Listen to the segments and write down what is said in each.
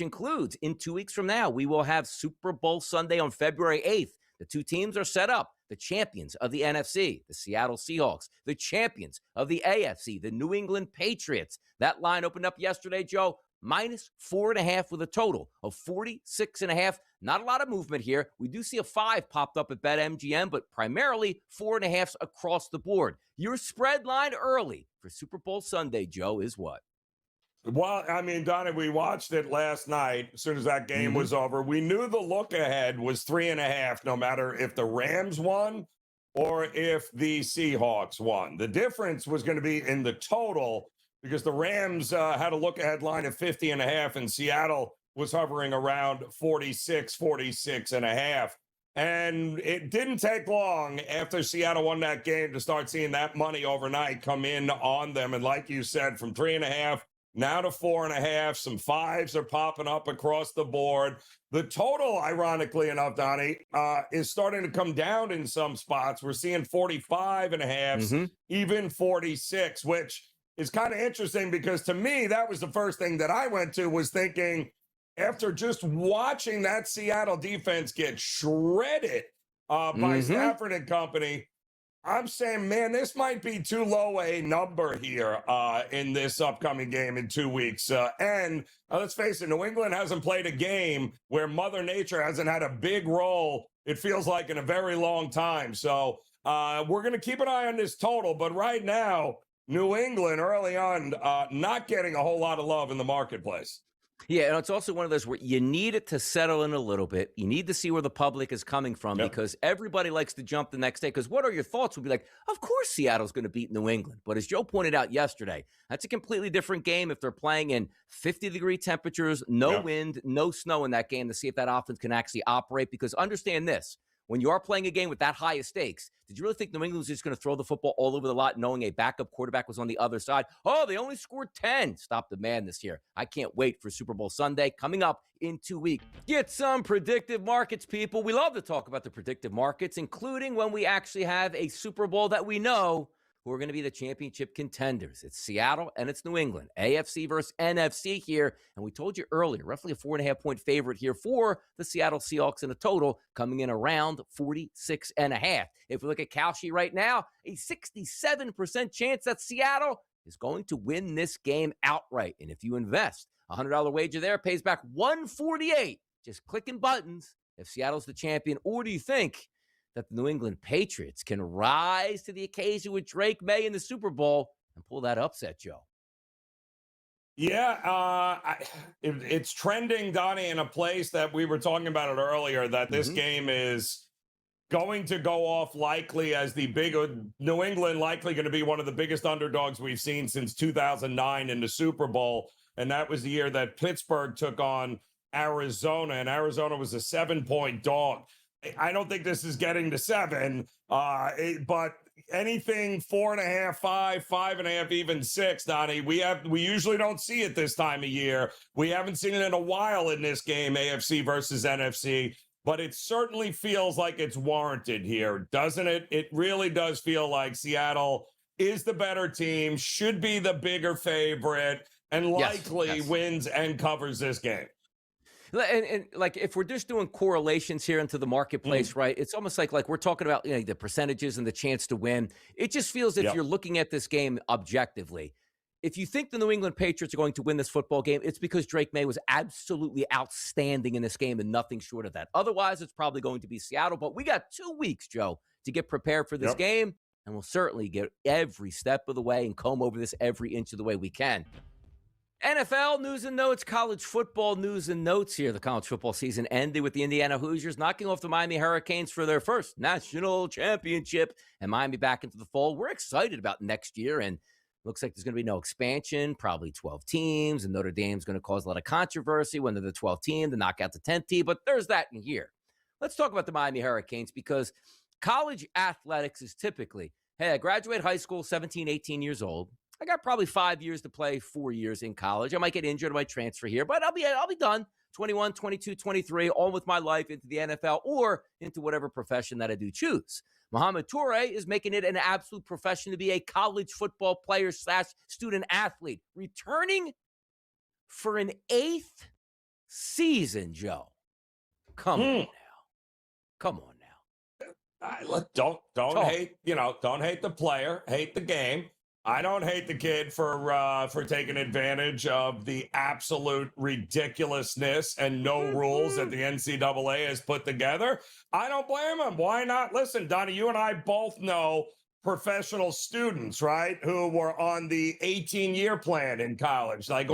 includes in 2 weeks from now, we will have Super Bowl Sunday on February 8th. The two teams are set up. The champions of the NFC, the Seattle Seahawks, the champions of the AFC, the New England Patriots. That line opened up yesterday, Joe, minus 4.5 with a total of 46.5. Not a lot of movement here. We do see a 5 popped up at BetMGM, but primarily 4.5s across the board. Your spread line early for Super Bowl Sunday, Joe, is what? Well, I mean, Donnie, we watched it last night. As soon as that game was over, we knew the look ahead was 3.5, no matter if the Rams won or if the Seahawks won. The difference was going to be in the total because the Rams had a look ahead line of 50.5 and Seattle was hovering around 46.5. And it didn't take long after Seattle won that game to start seeing that money overnight come in on them. And like you said, from 3.5 now to 4.5, some 5s are popping up across the board. The total, ironically enough, Donnie, is starting to come down in some spots. We're seeing 45.5, even 46, which is kind of interesting because to me, that was the first thing that I went to was thinking, after just watching that Seattle defense get shredded by Stafford and company, I'm saying, man, this might be too low a number here in this upcoming game in 2 weeks. And let's face it, New England hasn't played a game where Mother Nature hasn't had a big role, it feels like, in a very long time. So we're going to keep an eye on this total. But right now, New England early on not getting a whole lot of love in the marketplace. Yeah, and it's also one of those where you need it to settle in a little bit. You need to see where the public is coming from because everybody likes to jump the next day. Because what are your thoughts? Would be like, of course Seattle's going to beat New England. But as Joe pointed out yesterday, that's a completely different game if they're playing in 50-degree temperatures, no wind, no snow in that game to see if that offense can actually operate. Because understand this, when you are playing a game with that high of stakes, did you really think New England was just going to throw the football all over the lot knowing a backup quarterback was on the other side? Oh, they only scored 10. Stop the madness here. I can't wait for Super Bowl Sunday coming up in 2 weeks. Get some predictive markets, people. We love to talk about the predictive markets, including when we actually have a Super Bowl that we know who are going to be the championship contenders. It's Seattle and it's New England. AFC versus NFC here. And we told you earlier, roughly a 4.5-point favorite here for the Seattle Seahawks in a total, coming in around 46.5. If we look at Kalshi right now, a 67% chance that Seattle is going to win this game outright. And if you invest a $100 wager there, pays back $148. Just clicking buttons if Seattle's the champion. Or do you think that the New England Patriots can rise to the occasion with Drake May in the Super Bowl and pull that upset, Joe? Yeah, it's trending, Donnie, in a place that we were talking about it earlier, that this game is going to go off likely as the big New England, likely going to be one of the biggest underdogs we've seen since 2009 in the Super Bowl. And that was the year that Pittsburgh took on Arizona, and Arizona was a 7-point dog. I don't think this is getting to 7, but anything 4.5, 5, 5.5, even 6, Donnie, we usually don't see it this time of year. We haven't seen it in a while in this game, AFC versus NFC, but it certainly feels like it's warranted here, doesn't it? It really does feel like Seattle is the better team, should be the bigger favorite, and likely wins and covers this game. And like, if we're just doing correlations here into the marketplace, right, it's almost like we're talking about, you know, the percentages and the chance to win. It just feels if you're looking at this game objectively, if you think the New England Patriots are going to win this football game, it's because Drake May was absolutely outstanding in this game and nothing short of that. Otherwise, it's probably going to be Seattle. But we got 2 weeks, Joe, to get prepared for this game, and we'll certainly get every step of the way and comb over this every inch of the way we can. NFL news and notes, college football news and notes here. The college football season ended with the Indiana Hoosiers knocking off the Miami Hurricanes for their first national championship, and Miami back into the fold. We're excited about next year, and looks like there's going to be no expansion, probably 12 teams, and Notre Dame's going to cause a lot of controversy when they're the 12th team to knock out the 10th team, but there's that in here. Let's talk about the Miami Hurricanes, because college athletics is typically, hey, I graduate high school 17, 18 years old. I got probably 5 years to play, 4 years in college. I might get injured, I might transfer here, but I'll be done. 21, 22, 23, on with my life into the NFL or into whatever profession that I do choose. Mohamed Toure is making it an absolute profession to be a college football player / student athlete, returning for an 8th season, Joe. Come on now. Come on now. Look, don't hate, don't hate the player, hate the game. I don't hate the kid for taking advantage of the absolute ridiculousness and no rules that the NCAA has put together. I don't blame him. Why not? Listen, Donnie, you and I both know professional students, right, who were on the 18-year plan in college, like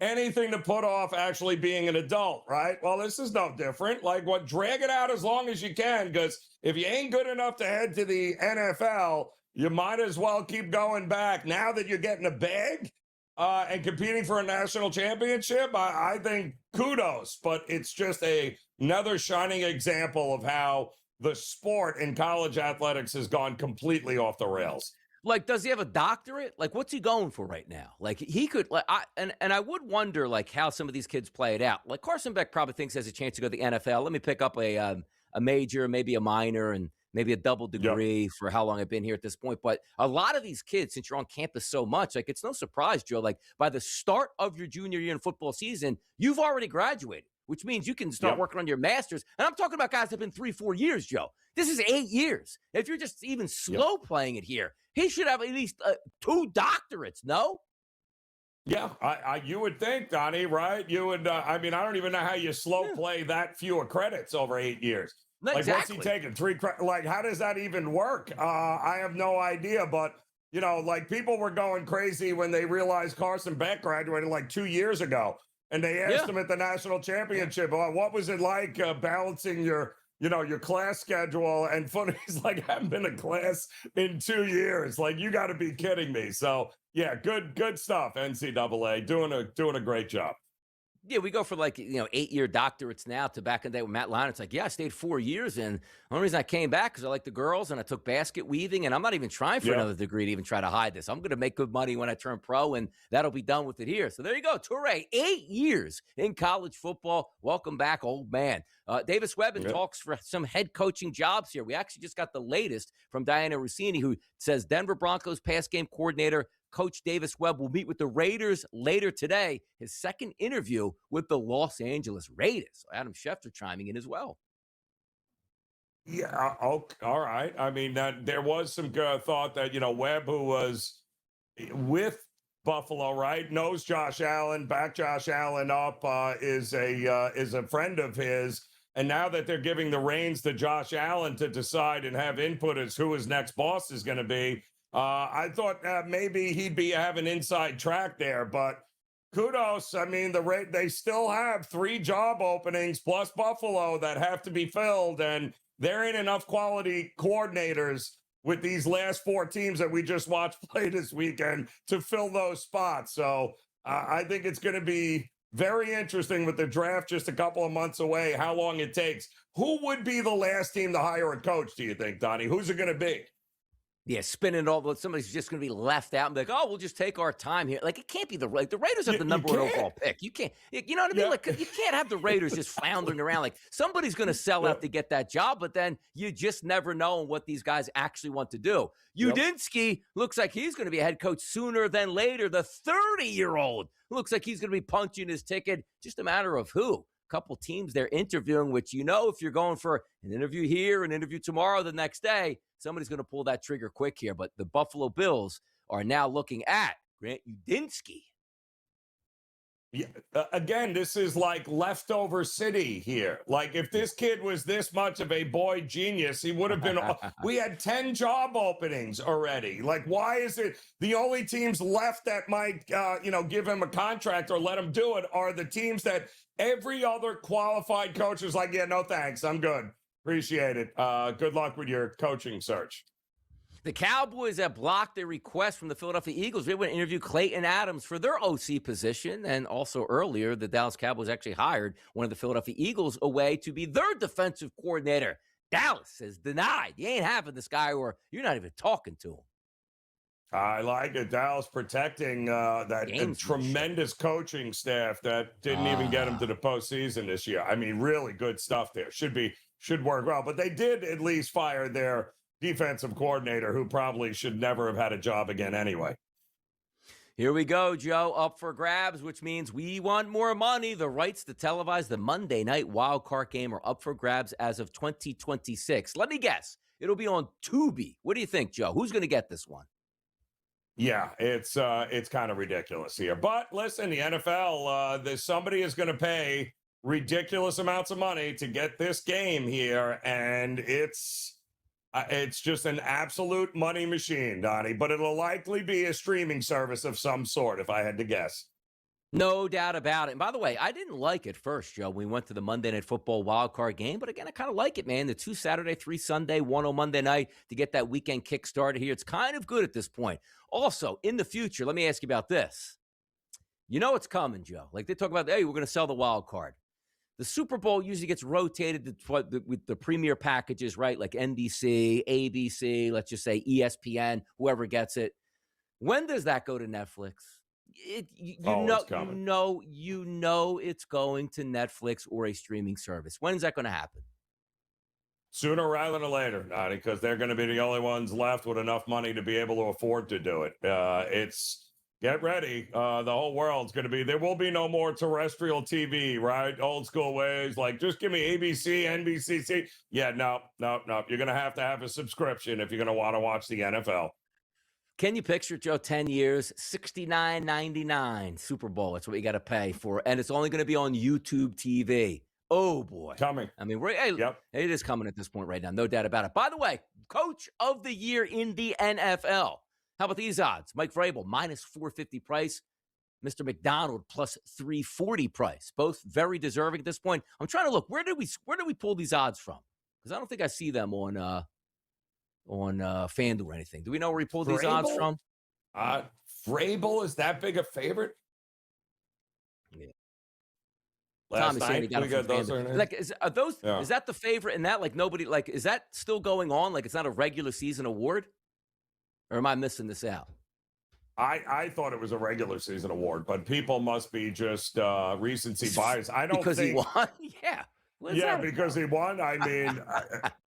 anything to put off actually being an adult, right? Well, this is no different. Like, drag it out as long as you can, because if you ain't good enough to head to the NFL, you might as well keep going back. Now that you're getting a bag and competing for a national championship, I think kudos, but it's just another shining example of how the sport in college athletics has gone completely off the rails. Like, does he have a doctorate? Like, what's he going for right now? Like, he could, like, I would wonder, like, how some of these kids play it out. Like, Carson Beck probably thinks he has a chance to go to the NFL. Let me pick up a major, maybe a minor, and maybe a double degree for how long I've been here at this point. But a lot of these kids, since you're on campus so much, like, it's no surprise, Joe, like, by the start of your junior year in football season, you've already graduated, which means you can start working on your master's. And I'm talking about guys that have been 3-4 years, Joe. This is 8 years. If you're just even slow playing it here, he should have at least 2 doctorates, no? Yeah, you would think, Donnie, right? You would, I don't even know how you slow play that few credits over 8 years. Like, exactly. what's he taking? 3 credits? Like, how does that even work? I have no idea, but, like, people were going crazy when they realized Carson Beck graduated like 2 years ago. And they asked him at the national championship, what was it like balancing your class schedule and foot? He's like, I haven't been to class in 2 years. Like, you got to be kidding me. So, yeah, good stuff, NCAA. Doing a great job. Yeah, we go for 8-year doctorates now to back in the day with Matt Lyon. It's like, I stayed 4 years, and the only reason I came back because I like the girls and I took basket weaving, and I'm not even trying for another degree to even try to hide this. I'm going to make good money when I turn pro, and that'll be done with it here. So there you go, Toure, 8 years in college football. Welcome back, old man. Davis Webb talks for some head coaching jobs here. We actually just got the latest from Diana Rossini, who says Denver Broncos pass game coordinator Coach Davis Webb will meet with the Raiders later today, his second interview with the Los Angeles Raiders. Adam Schefter chiming in as well. Yeah, all right. I mean, there was some thought that, Webb, who was with Buffalo, right, knows Josh Allen, back Josh Allen up, is a friend of his. And now that they're giving the reins to Josh Allen to decide and have input as who his next boss is going to be, I thought maybe he'd have an inside track there, but kudos. I mean, they still have 3 job openings plus Buffalo that have to be filled, and there ain't enough quality coordinators with these last 4 teams that we just watched play this weekend to fill those spots. So I think it's going to be very interesting with the draft just a couple of months away, how long it takes. Who would be the last team to hire a coach, do you think, Donnie? Who's it going to be? Yeah, spinning it all, but somebody's just going to be left out and be like, oh, we'll just take our time here. Like, it can't be the Raiders have the number 1 overall pick. You can't, you know what I mean? Like, you can't have the Raiders just floundering around. Like, somebody's going to sell out to get that job, but then you just never know what these guys actually want to do. Udinsky looks like he's going to be a head coach sooner than later. The 30-year-old looks like he's going to be punching his ticket. Just a matter of who. Couple teams they're interviewing, which, if you're going for an interview here, an interview tomorrow, the next day, somebody's going to pull that trigger quick here. But the Buffalo Bills are now looking at Grant Udinsky. Yeah, again, this is like leftover city here. Like, if this kid was this much of a boy genius, he would have been. We had 10 job openings already. Like, why is it the only teams left that might, give him a contract or let him do it are the teams that every other qualified coach is like, yeah, no thanks, I'm good, appreciate it. Good luck with your coaching search. The Cowboys have blocked a request from the Philadelphia Eagles. They went to interview Clayton Adams for their OC position. And also earlier, the Dallas Cowboys actually hired one of the Philadelphia Eagles away to be their defensive coordinator. Dallas has denied. You ain't having this guy, or you're not even talking to him. I like it. Dallas protecting that tremendous coaching staff that didn't even get him to the postseason this year. I mean, really good stuff there. Should work well. But they did at least fire their defensive coordinator, who probably should never have had a job again anyway. Here we go, Joe. Up for grabs, which means we want more money. The rights to televise the Monday night wild card game are up for grabs as of 2026. Let me guess. It'll be on Tubi. What do you think, Joe? Who's going to get this one? Yeah, it's kind of ridiculous here. But listen, the NFL, somebody is going to pay ridiculous amounts of money to get this game here, and it's just an absolute money machine, Donnie. But it'll likely be a streaming service of some sort, if I had to guess. No doubt about it. And by the way, I didn't like it first, Joe. We went to the Monday Night Football wild card game, but again, I kind of like it, man. The 2 Saturday, 3 Sunday, 1 on Monday night to get that weekend kick started here. It's kind of good at this point. Also, in the future, let me ask you about this. You know it's coming, Joe. Like they talk about, hey, we're going to sell the wild card. The Super Bowl usually gets rotated with the premier packages, right? Like NBC, ABC, let's just say ESPN, whoever gets it. When does that go to Netflix? You know it's going to Netflix or a streaming service. When's that going to happen? Sooner rather than later, Donnie, because they're going to be the only ones left with enough money to be able to afford to do it. Get ready. The whole world's going to be, there will be no more terrestrial TV, right? Old school ways, like just give me ABC, NBC. Yeah, no. You're going to have a subscription if you're going to want to watch the NFL. Can you picture, Joe, 10 years, $69.99 Super Bowl? That's what you got to pay for. And it's only going to be on YouTube TV. Oh, boy. Coming. I mean, it is coming at this point right now. No doubt about it. By the way, Coach of the Year in the NFL. How about these odds? Mike Vrabel, minus 450 price. Mr. McDonald, plus 340 price. Both very deserving at this point. I'm trying to look. Where did we pull these odds from? Because I don't think I see them on FanDuel or anything. Do we know where he pulled these odds from? Vrabel is that big a favorite? Yeah. Last night, we got those. Like, is that the favorite in that? Like, nobody, like, is that still going on? Like, it's not a regular season award? Or am I missing this out? I thought it was a regular season award, but people must be just recency bias. I don't because think he won. Yeah. Because he won. I mean,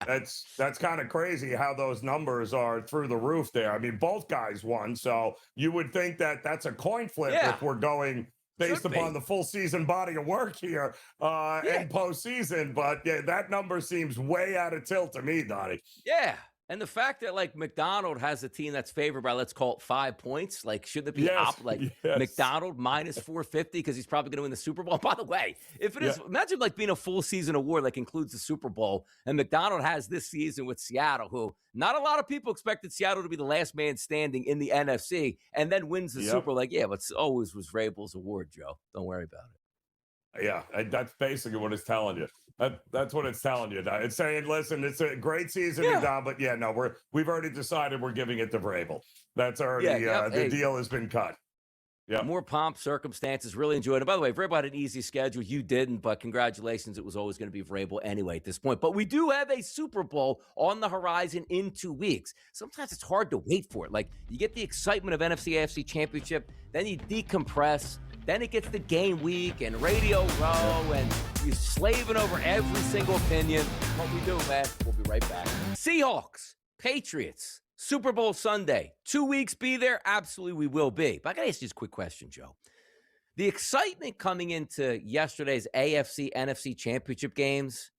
that's kind of crazy how those numbers are through the roof there. I mean, both guys won, so you would think that that's a coin flip if we're going based upon the full season body of work here and postseason. But yeah, that number seems way out of tilt to me, Donnie. Yeah. And the fact that, like, McDonald has a team that's favored by, let's call it 5 points, like, shouldn't it be McDonald minus 450 because he's probably going to win the Super Bowl? By the way, if it is, imagine, like, being a full season award, like, includes the Super Bowl, and McDonald has this season with Seattle, who not a lot of people expected Seattle to be the last man standing in the NFC, and then wins the Super Bowl. Like, but it always was Vrabel's award, Joe. Don't worry about it. Yeah, that's basically what it's telling you. That's what it's telling you. It's saying, listen, it's a great season, but we've already decided we're giving it to Vrabel. That's already the deal has been cut. Yeah, more pomp, circumstances. Really enjoyed it. By the way, Vrabel had an easy schedule. You didn't, but congratulations. It was always going to be Vrabel anyway at this point. But we do have a Super Bowl on the horizon in 2 weeks. Sometimes it's hard to wait for it. Like, you get the excitement of NFC AFC Championship, then you decompress. Then it gets the game week and Radio Row, and you're slaving over every single opinion. What we do, man, we'll be right back. Seahawks, Patriots, Super Bowl Sunday. 2 weeks be there? Absolutely, we will be. But I got to ask you this quick question, Joe. The excitement coming into yesterday's AFC, NFC championship games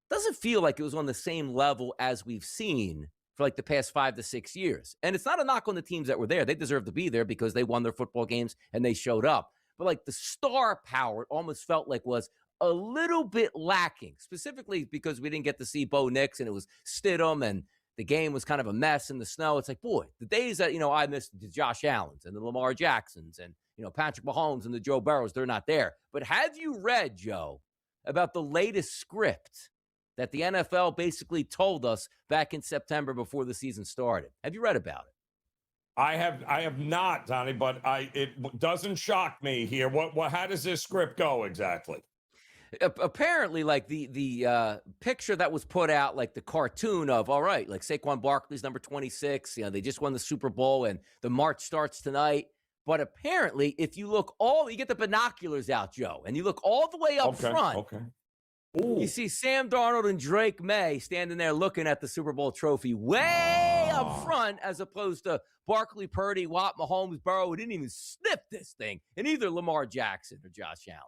doesn't feel like it was on the same level as we've seen for like the past 5 to 6 years. And it's not a knock on the teams that were there. They deserve to be there because they won their football games and they showed up. But like the star power, it almost felt like was a little bit lacking, specifically because we didn't get to see Bo Nix and it was Stidham and the game was kind of a mess in the snow. It's like, boy, the days that, I missed the Josh Allens and the Lamar Jacksons and, Patrick Mahomes and the Joe Burrows, they're not there. But have you read, Joe, about the latest script that the NFL basically told us back in September before the season started? Have you read about it? I have not, Donnie, but it doesn't shock me here. How does this script go exactly? Apparently, like the picture that was put out, like the cartoon of, all right, like Saquon Barkley's number 26. They just won the Super Bowl and the march starts tonight. But apparently, if you look you get the binoculars out, Joe, and you look all the way up front. Okay. You see Sam Darnold and Drake May standing there looking at the Super Bowl trophy way up front, as opposed to Barkley, Purdy, Watt, Mahomes, Burrow, who didn't even sniff this thing, and either Lamar Jackson or Josh Allen.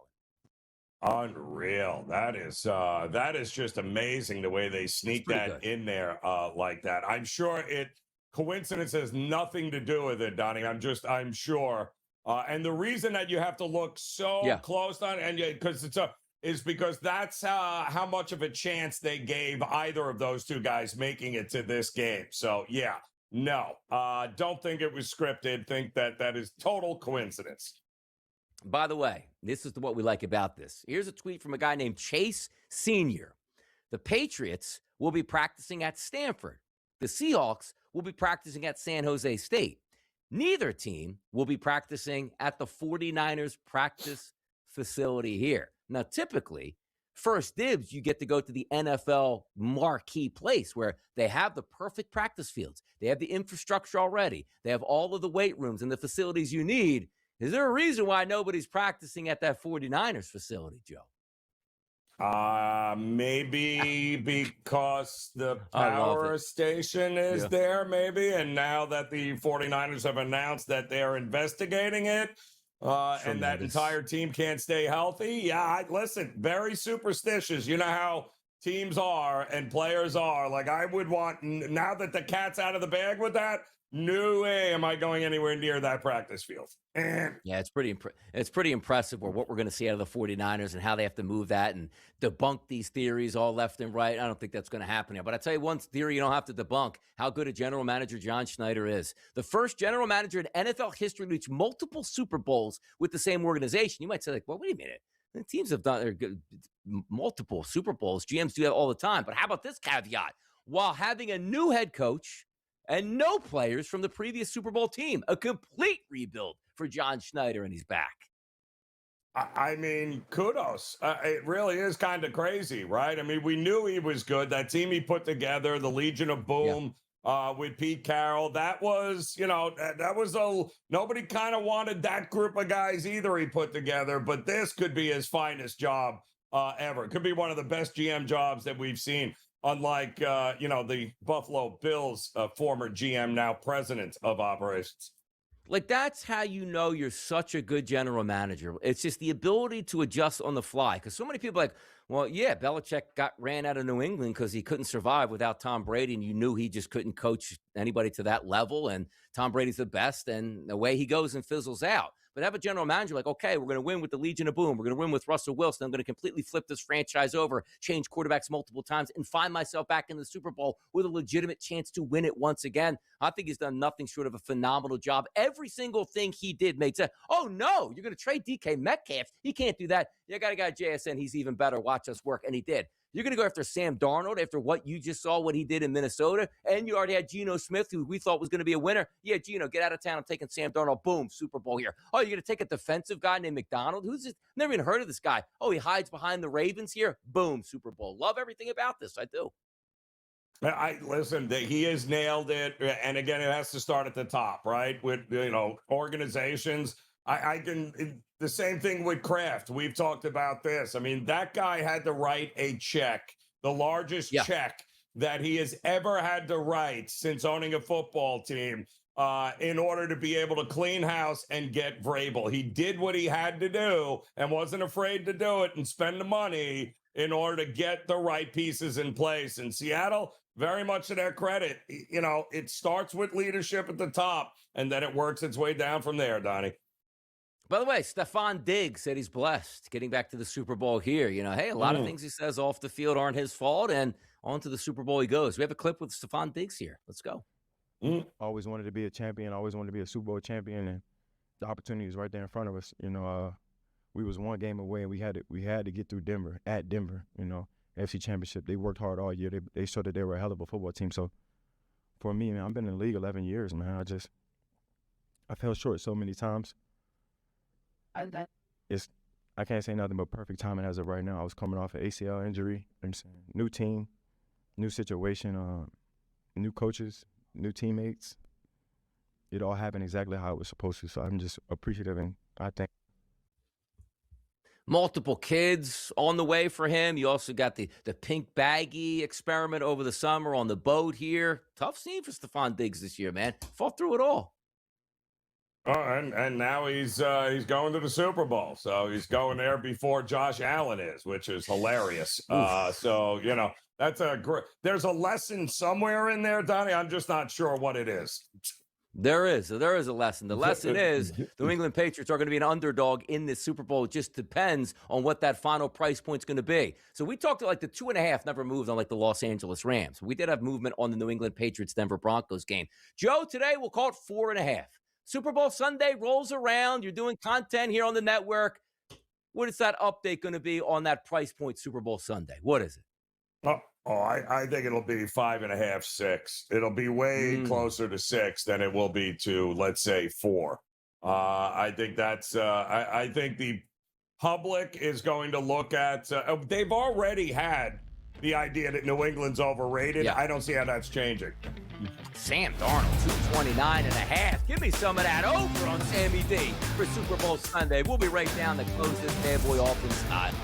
Unreal. That is just amazing the way they sneak that in there like that. I'm sure coincidence has nothing to do with it, Donnie. I'm sure. And the reason that you have to look so close on, and because is because that's how much of a chance they gave either of those two guys making it to this game. So don't think it was scripted. Think that is total coincidence. By the way, this is what we like about this. Here's a tweet from a guy named Chase Sr. The Patriots will be practicing at Stanford. The Seahawks will be practicing at San Jose State. Neither team will be practicing at the 49ers practice facility here. Now, typically, first dibs, you get to go to the NFL marquee place where they have the perfect practice fields. They have the infrastructure already. They have all of the weight rooms and the facilities you need. Is there a reason why nobody's practicing at that 49ers facility, Joe? Maybe because the power station is there, maybe. And now that the 49ers have announced that they're investigating it, and that entire team can't stay healthy. Yeah, listen, very superstitious. You know how teams are and players are. Like, I would want, now that the cat's out of the bag with that, no way am I going anywhere near that practice field. Yeah, it's pretty impressive what we're going to see out of the 49ers and how they have to move that and debunk these theories all left and right. I don't think that's going to happen here. But I tell you one theory you don't have to debunk: how good a general manager John Schneider is. The first general manager in NFL history to reach multiple Super Bowls with the same organization. You might say, like, well, wait a minute. The teams have done multiple Super Bowls. GMs do that all the time. But how about this caveat? While having a new head coach and no players from the previous Super Bowl team. A complete rebuild for John Schneider, and he's back. I mean, kudos. It really is kind of crazy, right? I mean, we knew he was good. That team he put together, the Legion of Boom, with Pete Carroll, that was, nobody kind of wanted that group of guys either he put together, but this could be his finest job ever. It could be one of the best GM jobs that we've seen. Unlike, the Buffalo Bills former GM, now president of operations. Like, that's how you know you're such a good general manager. It's just the ability to adjust on the fly. Because so many people are like, well, yeah, Belichick ran out of New England because he couldn't survive without Tom Brady, and you knew he just couldn't coach anybody to that level, and Tom Brady's the best, and away he goes and fizzles out. But have a general manager like, okay, we're going to win with the Legion of Boom. We're going to win with Russell Wilson. I'm going to completely flip this franchise over, change quarterbacks multiple times, and find myself back in the Super Bowl with a legitimate chance to win it once again. I think he's done nothing short of a phenomenal job. Every single thing he did made sense. Oh, no, you're going to trade DK Metcalf. He can't do that. You got a guy, JSN, he's even better. Watch us work. And he did. You're going to go after Sam Darnold after what you just saw, what he did in Minnesota, and you already had Geno Smith, who we thought was going to be a winner. Yeah, Geno, get out of town. I'm taking Sam Darnold. Boom, Super Bowl here. Oh, you're going to take a defensive guy named McDonald? Who's this? Never even heard of this guy. Oh, he hides behind the Ravens here. Boom, Super Bowl. Love everything about this. I do. Listen, he has nailed it. And again, it has to start at the top, right? With, organizations. The same thing with Kraft. We've talked about this. I mean, that guy had to write a check, the largest check that he has ever had to write since owning a football team, in order to be able to clean house and get Vrabel. He did what he had to do and wasn't afraid to do it and spend the money in order to get the right pieces in place. And Seattle, very much to their credit, it starts with leadership at the top, and then it works its way down from there, Donnie. By the way, Stephon Diggs said he's blessed getting back to the Super Bowl here. Hey, a lot of things he says off the field aren't his fault, and on to the Super Bowl he goes. We have a clip with Stephon Diggs here. Let's go. Always wanted to be a champion. Always wanted to be a Super Bowl champion, and the opportunity was right there in front of us. We was one game away, and we had to get through Denver, at Denver. AFC Championship. They worked hard all year. They showed that they were a hell of a football team. So for me, man, I've been in the league 11 years, man. I fell short so many times. I can't say nothing but perfect timing as of right now. I was coming off an ACL injury. New team, new situation, new coaches, new teammates. It all happened exactly how it was supposed to. So I'm just appreciative, and I think. Multiple kids on the way for him. You also got the pink baggy experiment over the summer on the boat here. Tough scene for Stephon Diggs this year, man. Fought through it all. Oh, and now he's going to the Super Bowl, so he's going there before Josh Allen is, which is hilarious. So that's a great. There's a lesson somewhere in there, Donnie. I'm just not sure what it is. There is a lesson. The lesson is the New England Patriots are going to be an underdog in this Super Bowl. It just depends on what that final price point's going to be. So we talked like the 2.5 never moved on like the Los Angeles Rams. We did have movement on the New England Patriots Denver Broncos game. Joe, today we'll call it 4.5. Super Bowl Sunday rolls around. You're doing content here on the network. What is that update going to be on that price point Super Bowl Sunday? What is it? I think it'll be 5.5, 6. It'll be way closer to 6 than it will be to, let's say, 4. I think that's. I think the public is going to look at. They've already had the idea that New England's overrated. Yeah. I don't see how that's changing. Sam Darnold, 229.5. Give me some of that over on Sammy D for Super Bowl Sunday. We'll be right down to close this bad boy off inside.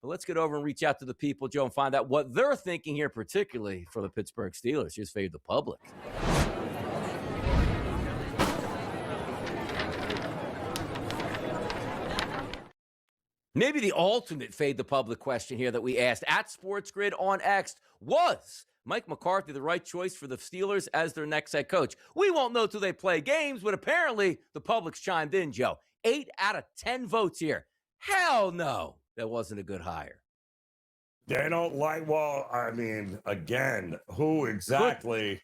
But let's get over and reach out to the people, Joe, and find out what they're thinking here, particularly for the Pittsburgh Steelers. Here's Fade the Public. Maybe the ultimate Fade the Public question here that we asked at SportsGrid on X was Mike McCarthy the right choice for the Steelers as their next head coach? We won't know till they play games, but apparently the public's chimed in, Joe. 8 out of 10 votes here. Hell no. That wasn't a good hire. They don't like, well, I mean, again, who exactly,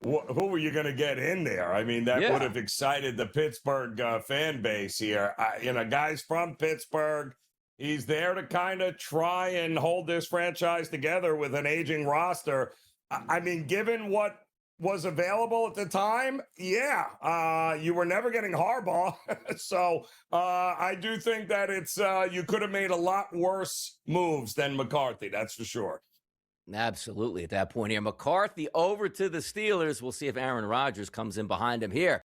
who were you going to get in there? I mean, that would have excited the Pittsburgh fan base here. Guys from Pittsburgh, he's there to kind of try and hold this franchise together with an aging roster. I mean, given what was available at the time, you were never getting Harbaugh. So I do think that it's you could have made a lot worse moves than McCarthy. That's for sure. Absolutely. At that point here, McCarthy over to the Steelers. We'll see if Aaron Rodgers comes in behind him here.